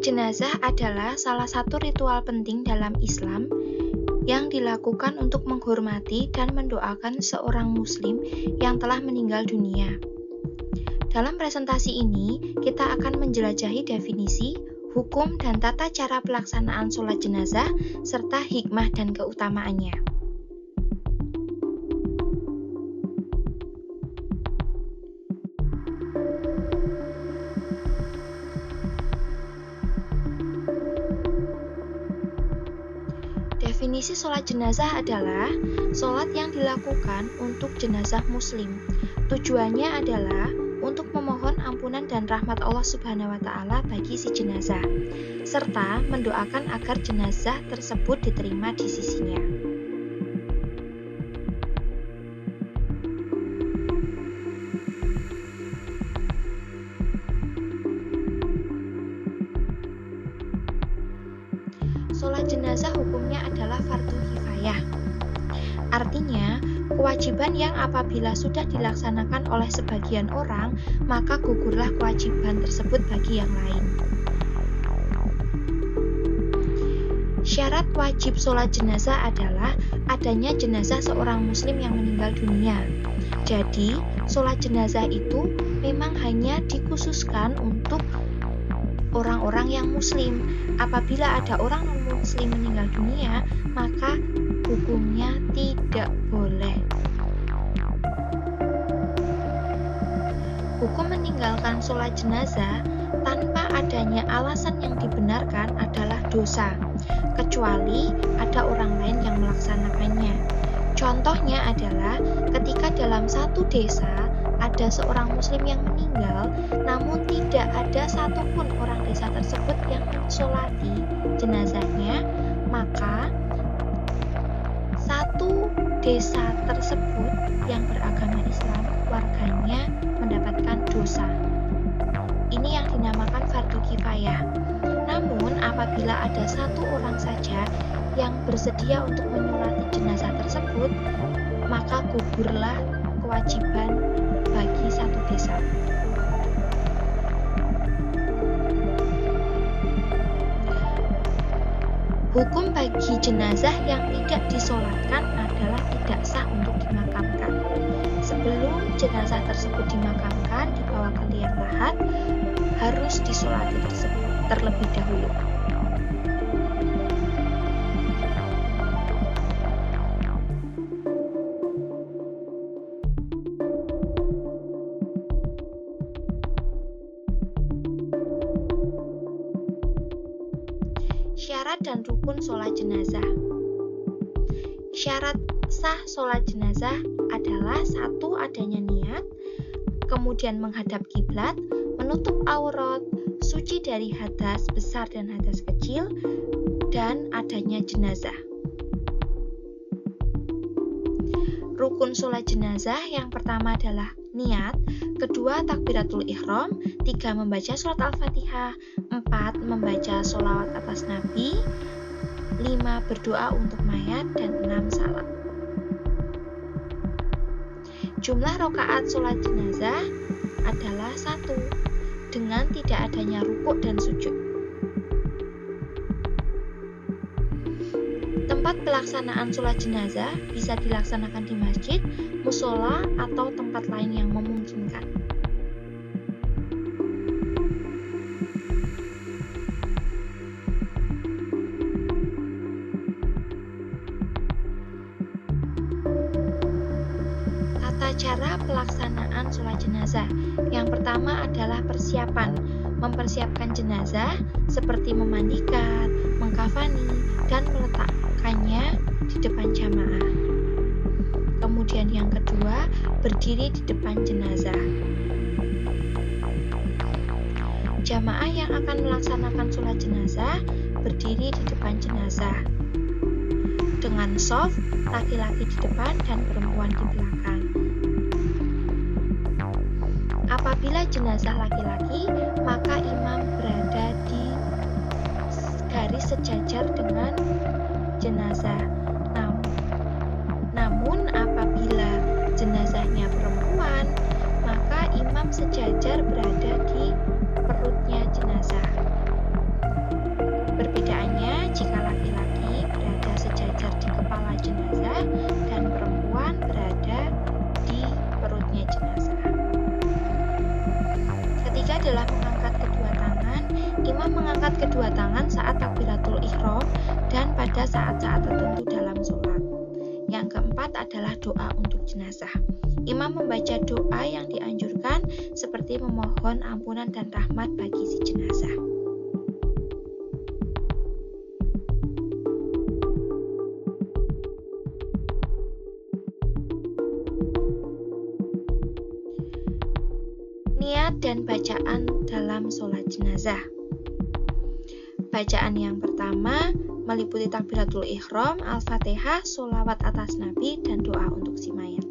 jenazah adalah salah satu ritual penting dalam Islam yang dilakukan untuk menghormati dan mendoakan seorang muslim yang telah meninggal dunia. Dalam presentasi ini, kita akan menjelajahi definisi, hukum, dan tata cara pelaksanaan sholat jenazah, serta hikmah dan keutamaannya. Definisi sholat jenazah adalah sholat yang dilakukan untuk jenazah muslim. Tujuannya adalah untuk memohon ampunan dan rahmat Allah Subhanahu wa Ta'ala bagi si jenazah, serta mendoakan agar jenazah tersebut diterima di sisinya. Sholat jenazah hukumnya adalah fardu kifayah. Artinya, kewajiban yang apabila sudah dilaksanakan oleh sebagian orang, maka gugurlah kewajiban tersebut bagi yang lain. Syarat wajib sholat jenazah adalah adanya jenazah seorang muslim yang meninggal dunia. Jadi, sholat jenazah itu memang hanya dikhususkan untuk orang-orang yang muslim. Apabila ada orang non-muslim meninggal dunia, maka hukumnya tidak boleh. Hukum meninggalkan sholat jenazah tanpa adanya alasan yang dibenarkan adalah dosa, kecuali ada orang lain yang melaksanakannya. Contohnya adalah ketika dalam satu desa ada seorang muslim yang meninggal, namun tidak ada satupun orang desa tersebut yang mensolati jenazahnya, maka satu desa tersebut yang beragama Islam, warganya mendapatkan dosa. Ini yang dinamakan fardu kifayah. Namun apabila ada satu orang saja yang bersedia untuk menyolati jenazah tersebut, maka gugurlah kewajiban bagi satu desa. Hukum bagi jenazah yang tidak disolatkan adalah tidak sah untuk dimakamkan. Sebelum jenazah tersebut dimakamkan, dibawa ke liang lahat, harus disolati terlebih dahulu. Syarat dan rukun sholat jenazah. Syarat sah sholat jenazah adalah satu, adanya niat, kemudian menghadap kiblat, menutup aurat, suci dari hadas besar dan hadas kecil, dan adanya jenazah. Rukun sholat jenazah yang pertama adalah niat, kedua takbiratul ihram, tiga membaca surat al-fatihah, empat membaca sholawat atas nabi, lima berdoa untuk mayat, dan enam salam. Jumlah rakaat sholat jenazah adalah 1 dengan tidak adanya rukuk dan sujud. Tempat pelaksanaan sholat jenazah bisa dilaksanakan di masjid, musola, atau tempat lain yang memungkinkan. Tata cara pelaksanaan sholat jenazah. Yang pertama adalah persiapan. Mempersiapkan jenazah seperti memandikan, mengkafani, dan meletakkannya di depan jamaah. Kemudian yang kedua, berdiri di depan jenazah. Jamaah yang akan melaksanakan sholat jenazah berdiri di depan jenazah dengan shaf, laki-laki di depan dan perempuan di belakang. Apabila jenazah laki-laki, maka imam berada di garis sejajar dengan jenazah. Namun apabila jenazahnya perempuan, maka imam sejajar berada di perutnya jenazah. adalah doa untuk jenazah. Imam membaca doa yang dianjurkan seperti memohon ampunan dan rahmat bagi si jenazah. Niat dan bacaan dalam sholat jenazah. Bacaan yang pertama meliputi takbiratul ihram, al-fatihah, sholawat atas nabi, dan doa untuk si mayat.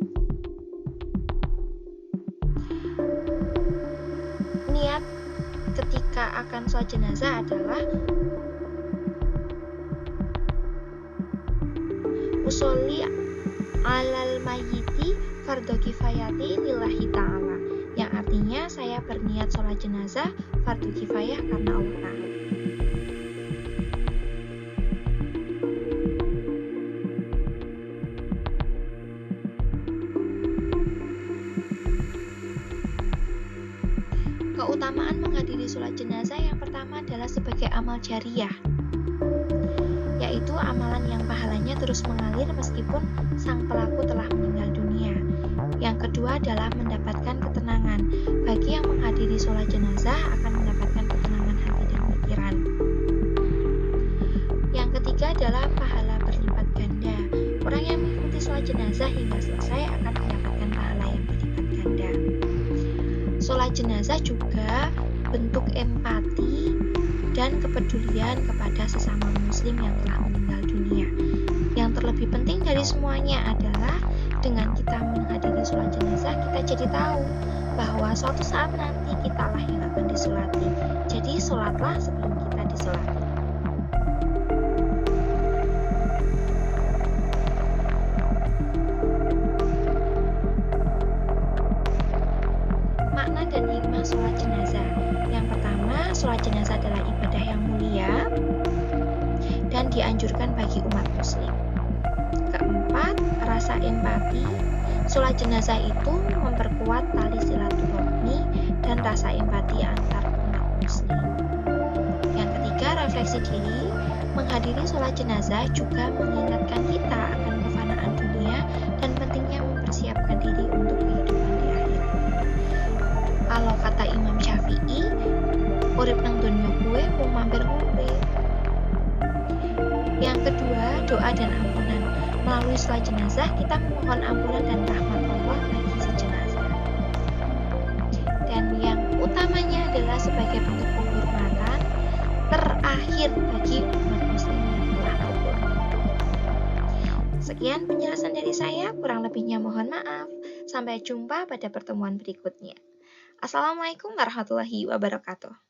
Niat ketika akan sholat jenazah adalah usolli alal mayyiti fardhu kifayati lillahi ta'ala, yang artinya saya berniat sholat jenazah fardu kifayah karena Allah Ta'ala. Keutamaan menghadiri sholat jenazah yang pertama adalah sebagai amal jariyah, yaitu amalan yang pahalanya terus mengalir meskipun sang pelaku telah meninggal dunia. Yang kedua adalah mendapatkan ketenangan. Bagi yang menghadiri sholat jenazah akan mendapatkan ketenangan hati dan pikiran. Yang ketiga adalah pahala berlipat ganda. Orang yang mengikuti sholat jenazah hingga selesai akan mendapatkan pahala yang berlipat ganda. Sholat jenazah juga bentuk empati dan kepedulian kepada sesama muslim yang telah meninggal dunia. Yang terlebih penting dari semuanya adalah dengan kita menghadiri sholat jenazah, kita jadi tahu bahwa suatu saat nanti kitalah yang akan disolati. Jadi sholatlah sebelum kita disolati. Makna dan hikmah sholat jenazah. Yang pertama, sholat jenazah adalah ibadah yang mulia dan dianjurkan bagi umat muslim. Keempat, rasa empati. Sholat jenazah itu memperkuat tali silaturahmi dan rasa empati antar umat muslim. Yang ketiga, refleksi diri. Menghadiri sholat jenazah juga mengingatkan kita akan kefanaan dunia dan pentingnya mempersiapkan diri untuk kehidupan di akhirat. Kalau kata Imam Syafi'i, urip nang donya kuwe mung mampir urip. Yang kedua, doa dan ampunan. Melalui sholat jenazah, kita memohon ampunan dan rahmat Allah bagi si jenazah. Dan yang utamanya adalah sebagai bentuk penghormatan terakhir bagi umat muslim yang telah gugur. Sekian penjelasan dari saya, kurang lebihnya mohon maaf. Sampai jumpa pada pertemuan berikutnya. Assalamualaikum warahmatullahi wabarakatuh.